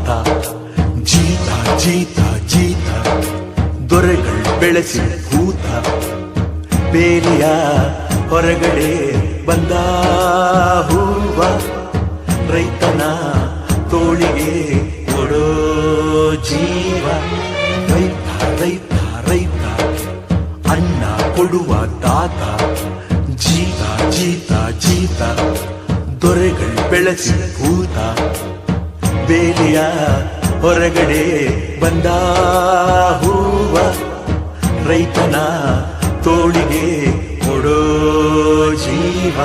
ತಾತ. ಜೀತ ಜೀತ ಜೀತ ದೊರೆಗಳು ಬೆಳೆಸಿ ಭೂತ. ಬೇಲಿಯ ಹೊರಗಡೆ ಬಂದ ಹೂವ, ರೈತನ ತೋಳಿಗೆ ಕೊಡೋ ಜೀವ. ರೈತ ರೈತ ರೈತ ಅನ್ನ ಕೊಡುವ ತಾತ. ಜೀತ ಜೀತ ಜೀತ ದೊರೆಗಳು ಬೆಳೆಸಿ ಭೂತ. ಬೇಲಿಯ ಹೊರಗಡೆ ಬಂದ ಹೂವ, ರೈತನ ತೋಳಿಗೆ ಕೊಡೋ ಜೀವ.